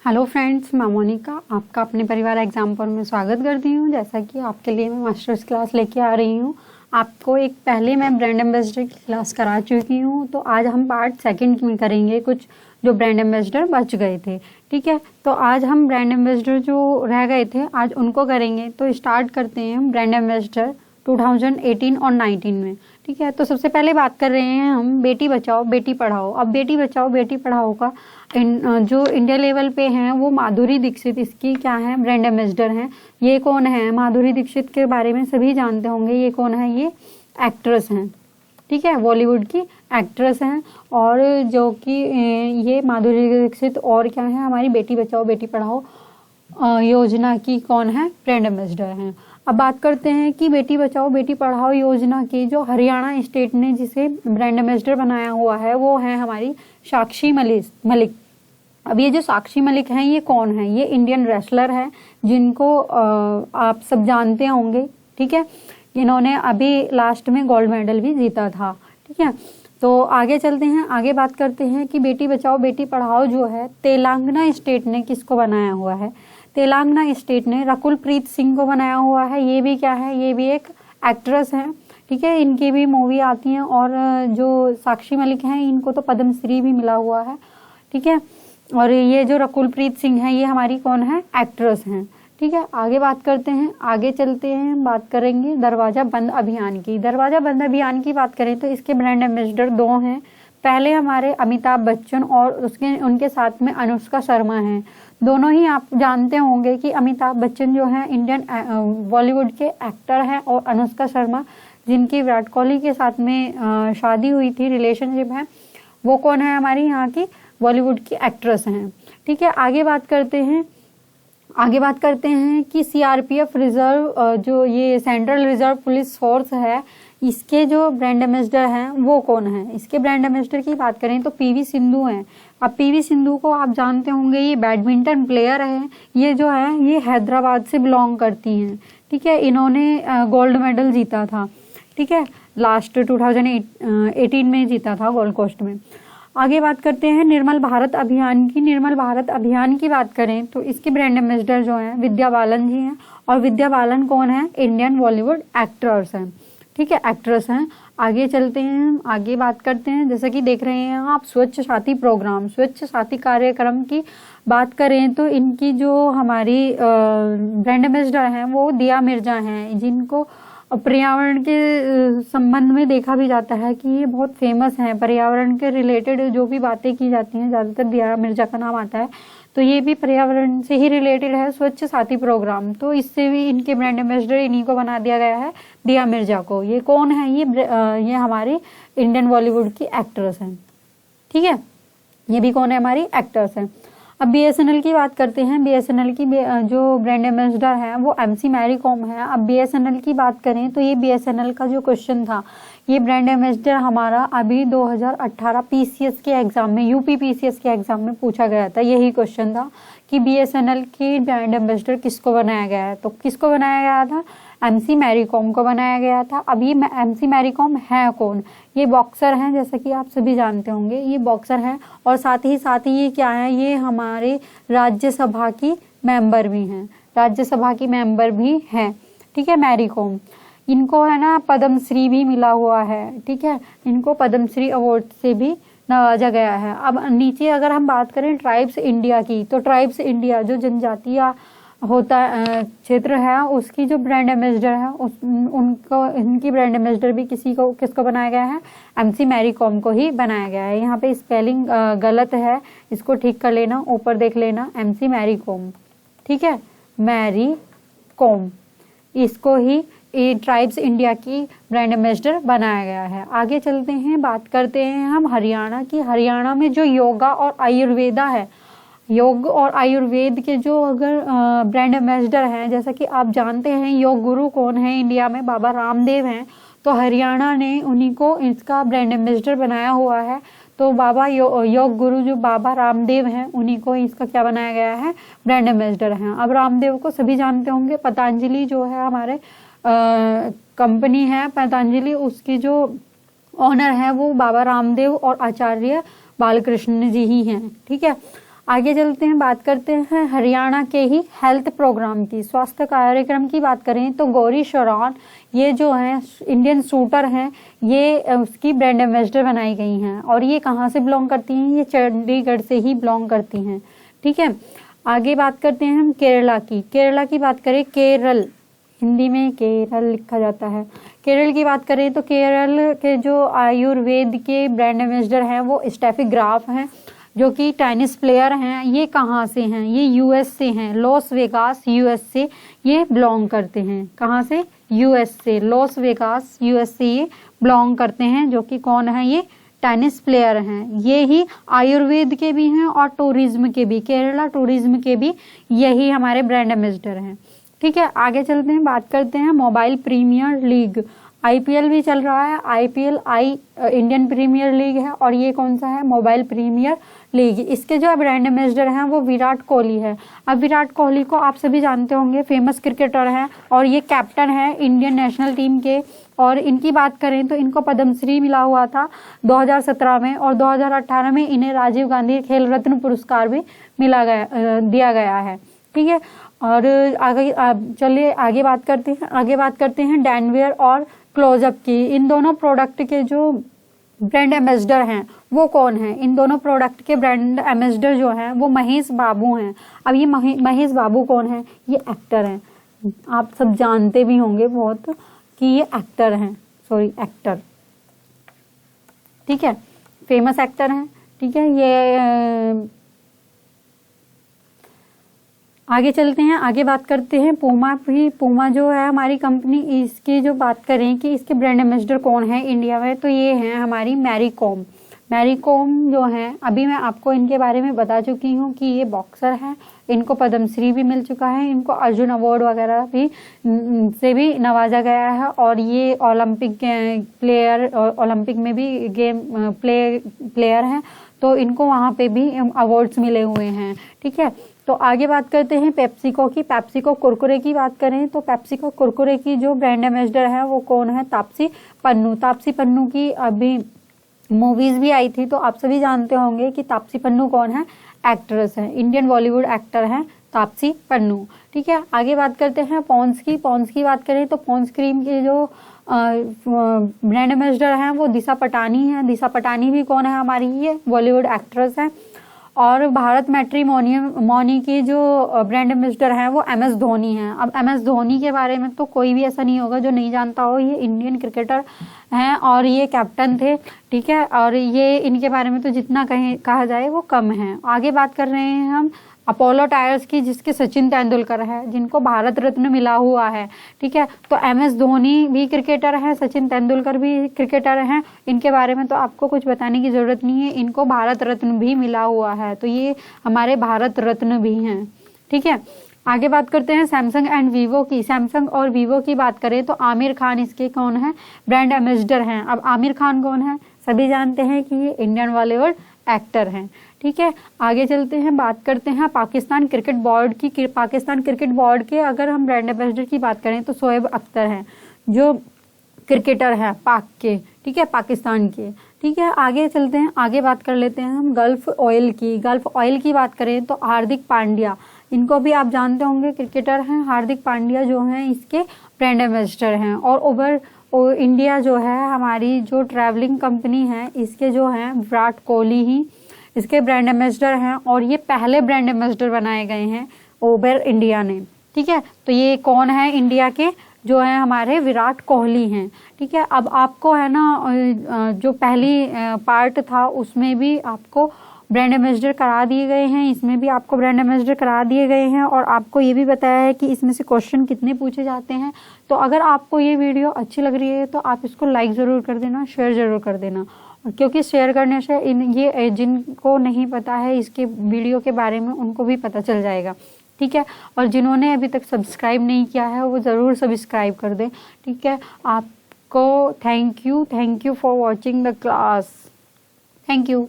Hello friends, मैं मोनिका आपका अपने परिवार एग्जाम पर में स्वागत करती हूँ। जैसा कि आपके लिए मैं मास्टर्स क्लास लेके आ रही हूँ। आपको एक पहले मैं ब्रांड एम्बेसडर की क्लास करा चुकी हूँ, तो आज हम पार्ट सेकंड में करेंगे कुछ जो ब्रांड एम्बेसडर बच गए थे। ठीक है, तो आज हम ब्रांड एम्बेसडर जो रह गए थे आज उनको करेंगे। तो स्टार्ट करते हैं ब्रांड एम्बेसडर 2018 और 19 में। ठीक है, तो सबसे पहले बात कर रहे हैं हम बेटी बचाओ बेटी पढ़ाओ। अब बेटी बचाओ बेटी पढ़ाओ का जो इंडिया लेवल पे हैं वो माधुरी दीक्षित इसकी क्या है, ब्रांड एम्बेसडर हैं। ये कौन है? माधुरी दीक्षित के बारे में सभी जानते होंगे। ये कौन है? ये एक्ट्रेस हैं। ठीक है, बॉलीवुड की एक्ट्रेस हैं। और जो कि ये माधुरी दीक्षित और क्या है, हमारी बेटी बचाओ बेटी पढ़ाओ योजना की कौन है, ब्रांड एम्बेसडर हैं। अब बात करते हैं कि बेटी बचाओ बेटी पढ़ाओ योजना की जो हरियाणा स्टेट ने जिसे ब्रांड एम्बेसडर बनाया हुआ है वो है हमारी साक्षी मलिक। अब ये जो साक्षी मलिक हैं ये कौन है? ये इंडियन रेसलर है जिनको आप सब जानते होंगे। ठीक है, इन्होंने अभी लास्ट में गोल्ड मेडल भी जीता था। ठीक है, तो आगे चलते हैं, आगे बात करते हैं कि बेटी बचाओ बेटी पढ़ाओ जो है तेलंगाना स्टेट ने किसको बनाया हुआ है? तेलंगाना स्टेट ने रकुलप्रीत सिंह को बनाया हुआ है। ये भी क्या है? ये भी एक एक्ट्रेस है। ठीक है, इनकी भी मूवी आती हैं। और जो साक्षी मलिक हैं इनको तो पद्म श्री भी मिला हुआ है। ठीक है, और ये जो रकुलप्रीत सिंह है ये हमारी कौन है, एक्ट्रेस हैं। ठीक है, आगे बात करते हैं, आगे चलते हैं, बात करेंगे दरवाजा बंद अभियान की। दरवाजा बंद अभियान की बात करें तो इसके ब्रांड एम्बेसडर दो हैं। पहले हमारे अमिताभ बच्चन और उनके साथ में अनुष्का शर्मा हैं। दोनों ही आप जानते होंगे कि अमिताभ बच्चन जो है इंडियन बॉलीवुड के एक्टर हैं और अनुष्का शर्मा जिनकी विराट कोहली के साथ में शादी हुई थी, रिलेशनशिप है, वो कौन है, हमारी यहाँ की बॉलीवुड की एक्ट्रेस हैं। ठीक है, आगे बात करते हैं कि सीआरपीएफ रिजर्व जो ये सेंट्रल रिजर्व पुलिस फोर्स है इसके जो ब्रांड एम्बेसडर हैं वो कौन है? इसके ब्रांड एम्बेसडर की बात करें तो पीवी सिंधु हैं। अब पीवी सिंधु को आप जानते होंगे, ये बैडमिंटन प्लेयर है। ये जो है ये हैदराबाद से बिलोंग करती हैं। ठीक है, इन्होंने गोल्ड मेडल जीता था। ठीक है, लास्ट 2018 में जीता था गोल्ड कोस्ट में। आगे बात करते हैं निर्मल भारत अभियान की। निर्मल भारत अभियान की बात करें तो इसके ब्रांड एम्बेसडर जो हैं विद्या बालन जी हैं। और विद्या बालन कौन है? इंडियन बॉलीवुड एक्ट्रेस हैं। ठीक है, एक्ट्रेस हैं। आगे चलते हैं, आगे बात करते हैं, जैसा कि देख रहे हैं आप स्वच्छ साथी प्रोग्राम, स्वच्छ साथी कार्यक्रम की बात करें तो इनकी जो हमारी ब्रांड एम्बेसडर हैं वो दिया मिर्जा हैं, जिनको पर्यावरण के संबंध में देखा भी जाता है कि ये बहुत फेमस हैं। पर्यावरण के रिलेटेड जो भी बातें की जाती हैं ज़्यादातर दिया मिर्जा का नाम आता है, तो ये भी पर्यावरण से ही रिलेटेड है, स्वच्छ साथी प्रोग्राम। तो इससे भी इनके ब्रांड एम्बेसडर इन्हीं को बना दिया गया है, दिया मिर्जा को। ये कौन है? ये हमारी इंडियन बॉलीवुड की एक्ट्रेस हैं। ठीक है, ये भी कौन है? हमारी एक्ट्रेस हैं। अब बीएसएनएल की बात करते हैं। बीएसएनएल की जो ब्रांड एम्बेसडर है वो एमसी मैरी कॉम है। अब बीएसएनएल की बात करें तो ये बीएसएनएल का जो क्वेश्चन था ये ब्रांड एम्बेसडर हमारा अभी 2018 पीसीएस के एग्जाम में, यूपी पीसीएस के एग्जाम में पूछा गया था। यही क्वेश्चन था कि बीएसएनएल की ब्रांड एम्बेसडर किसको बनाया गया है? तो किसको बनाया गया था? एमसी मैरी कॉम को बनाया गया था। अब ये एमसी मैरी कॉम है कौन? ये बॉक्सर हैं, जैसा कि आप सभी जानते होंगे, ये बॉक्सर हैं। और साथ ही ये क्या है? ये हमारे राज्यसभा की मेंबर भी हैं, राज्यसभा की मेंबर भी हैं। ठीक है, मैरी कॉम, इनको है ना पद्मश्री भी मिला हुआ है। ठीक है, इनको पद्मश्री अवार्ड से भी नवाजा गया है। अब नीचे अगर हम बात करें ट्राइब्स इंडिया की, तो ट्राइब्स इंडिया जो जनजातीय होता क्षेत्र है उसकी जो ब्रांड एम्बेसडर है उनको इनकी ब्रांड एम्बेसडर भी किसको बनाया गया है? एमसी मैरी कॉम को ही बनाया गया है। यहाँ पे स्पेलिंग गलत है, इसको ठीक कर लेना, ऊपर देख लेना, एमसी मैरी कॉम। ठीक है, मैरी कॉम, इसको ही ट्राइब्स इंडिया की ब्रांड एम्बेसडर बनाया गया है। आगे चलते हैं, बात करते हैं हम हरियाणा की। हरियाणा में जो योगा और आयुर्वेदा है, योग और आयुर्वेद के जो अगर ब्रांड एम्बेसडर हैं, जैसा कि आप जानते हैं योग गुरु कौन है इंडिया में? बाबा रामदेव हैं। तो हरियाणा ने उन्हीं को इसका ब्रांड एम्बेसडर बनाया हुआ है। तो बाबा योग गुरु जो बाबा रामदेव हैं उन्हीं को इसका क्या बनाया गया है? ब्रांड एम्बेसडर हैं। अब रामदेव को सभी जानते होंगे, पतंजलि जो है हमारे कंपनी है पतंजलि, उसकी जो ऑनर है वो बाबा रामदेव और आचार्य बालकृष्ण जी ही हैं। ठीक है, आगे चलते हैं, बात करते हैं हरियाणा के ही हेल्थ प्रोग्राम की, स्वास्थ्य कार्यक्रम की बात करें तो गौरी शरण ये जो है इंडियन शूटर हैं, ये उसकी ब्रांड एम्बेसडर बनाई गई हैं। और ये कहाँ से बिलोंग करती हैं? ये चंडीगढ़ से ही बिलोंग करती हैं। ठीक है, आगे बात करते हैं हम केरला की। केरला की बात करें, केरल हिंदी में केरल लिखा जाता है। केरल की बात करें तो केरल के जो आयुर्वेद के ब्रांड एम्बेसडर हैं वो स्टेफी ग्राफ हैं, जो कि टेनिस प्लेयर हैं। ये कहाँ से हैं? ये यूएस से हैं, लॉस वेगास यूएस से ये बिलोंग करते हैं। कहाँ से? यूएस से, लॉस वेगास यूएस से ये बिलोंग करते हैं। जो कि कौन है? ये टेनिस प्लेयर हैं। ये ही आयुर्वेद के भी हैं और टूरिज्म के भी, केरला टूरिज्म के भी यही हमारे ब्रांड एम्बेसडर हैं। ठीक है, आगे चलते हैं, बात करते हैं मोबाइल प्रीमियर लीग। आईपीएल भी चल रहा है, आईपीएल इंडियन प्रीमियर लीग है, और ये कौन सा है? Mobile premier league. इसके जो ब्रांड एम्बेसडर हैं वो विराट कोहली है। अब विराट कोहली को आप सभी जानते होंगे, फेमस क्रिकेटर हैं और ये कैप्टन है इंडियन नेशनल टीम के। और इनकी बात करें तो इनको पद्मश्री मिला हुआ था 2017 में, और 2018 में इन्हें राजीव गांधी खेल रत्न पुरस्कार भी दिया गया है। ठीक है, और आगे चलिए आगे बात करते हैं डैनवेयर और क्लोजअप की। इन दोनों प्रोडक्ट के जो ब्रांड एम्बेसडर हैं वो कौन है? इन दोनों प्रोडक्ट के ब्रांड एम्बेसडर जो हैं वो महेश बाबू हैं। अब ये महेश बाबू कौन है? ये एक्टर हैं, आप सब जानते भी होंगे बहुत कि ये एक्टर हैं, एक्टर। ठीक है, फेमस एक्टर हैं। ठीक है, ये आगे चलते हैं, आगे बात करते हैं पूमा जो है हमारी कंपनी, इसकी जो बात करें कि इसके ब्रांड एम्बेसडर कौन है इंडिया में, तो ये है हमारी मैरी कॉम जो है। अभी मैं आपको इनके बारे में बता चुकी हूँ कि ये बॉक्सर है, इनको पद्मश्री भी मिल चुका है, इनको अर्जुन अवार्ड वगैरह भी से भी नवाजा गया है। और ये ओलंपिक में भी गेम प्लेयर हैं, तो इनको वहाँ पे भी अवार्ड्स मिले हुए हैं। ठीक है, तो आगे बात करते हैं पेप्सिको की। पेप्सिको कुरकुरे की बात करें तो पेप्सिको कुरकुरे की जो ब्रांड एम्बेसडर है वो कौन है? तापसी पन्नू की अभी मूवीज भी आई थी, तो आप सभी जानते होंगे कि तापसी पन्नू कौन है? एक्ट्रेस है, इंडियन बॉलीवुड एक्टर है तापसी पन्नू। ठीक है, आगे बात करते हैं पॉन्स की बात करें तो पॉन्स क्रीम के जो ब्रांड एम्बेसडर हैं वो दिशा पटानी है। दिशा पटानी भी कौन है? हमारी ये बॉलीवुड एक्ट्रेस है। और भारत मैट्रिमोनी की जो ब्रांड एम्बेसडर हैं वो एमएस धोनी हैं। अब एमएस धोनी के बारे में तो कोई भी ऐसा नहीं होगा जो नहीं जानता हो, ये इंडियन क्रिकेटर हैं और ये कैप्टन थे। ठीक है, और ये इनके बारे में तो जितना कहा जाए वो कम है। आगे बात कर रहे हैं हम अपोलो टायर्स की, जिसके सचिन तेंदुलकर है, जिनको भारत रत्न मिला हुआ है। ठीक है, तो एमएस धोनी भी क्रिकेटर है, सचिन तेंदुलकर भी क्रिकेटर हैं। इनके बारे में तो आपको कुछ बताने की जरूरत नहीं है, इनको भारत रत्न भी मिला हुआ है, तो ये हमारे भारत रत्न भी हैं। ठीक है, आगे बात करते हैं सैमसंग एंड वीवो की। सैमसंग और वीवो की बात करें तो आमिर खान इसके कौन है? ब्रांड एम्बेसडर हैं। अब आमिर खान कौन है? सभी जानते हैं कि ये इंडियन बॉलीवुड एक्टर हैं। ठीक है, आगे चलते हैं, बात करते हैं पाकिस्तान क्रिकेट बोर्ड की। पाकिस्तान क्रिकेट बोर्ड के अगर हम ब्रांड एम्बेसडर की बात करें तो शोएब अख्तर हैं, जो क्रिकेटर हैं पाक के। ठीक है, पाकिस्तान के। ठीक है, आगे चलते हैं, आगे बात कर लेते हैं हम गल्फ ऑयल की बात करें तो हार्दिक पांड्या, इनको भी आप जानते होंगे, क्रिकेटर हैं। हार्दिक पांड्या जो हैं इसके ब्रांड एम्बेसडर हैं। और इंडिया जो है हमारी जो ट्रैवलिंग कंपनी है, इसके जो हैं विराट कोहली ही इसके ब्रांड एम्बेसडर हैं, और ये पहले ब्रांड एम्बेसडर बनाए गए हैं उबर इंडिया ने। ठीक है, तो ये कौन है? इंडिया के जो है हमारे विराट कोहली हैं। ठीक है, अब आपको है ना जो पहली पार्ट था उसमें भी आपको ब्रांड एम्बेसडर करा दिए गए हैं, इसमें भी आपको ब्रांड एम्बेसडर करा दिए गए हैं, और आपको ये भी बताया है कि इसमें से क्वेश्चन कितने पूछे जाते हैं। तो अगर आपको ये वीडियो अच्छी लग रही है तो आप इसको लाइक ज़रूर कर देना, शेयर ज़रूर कर देना, क्योंकि शेयर करने से ये जिनको नहीं पता है इसके वीडियो के बारे में उनको भी पता चल जाएगा। ठीक है, और जिन्होंने अभी तक सब्सक्राइब नहीं किया है वो ज़रूर सब्सक्राइब कर दें। ठीक है, आपको thank you for watching the class. Thank you.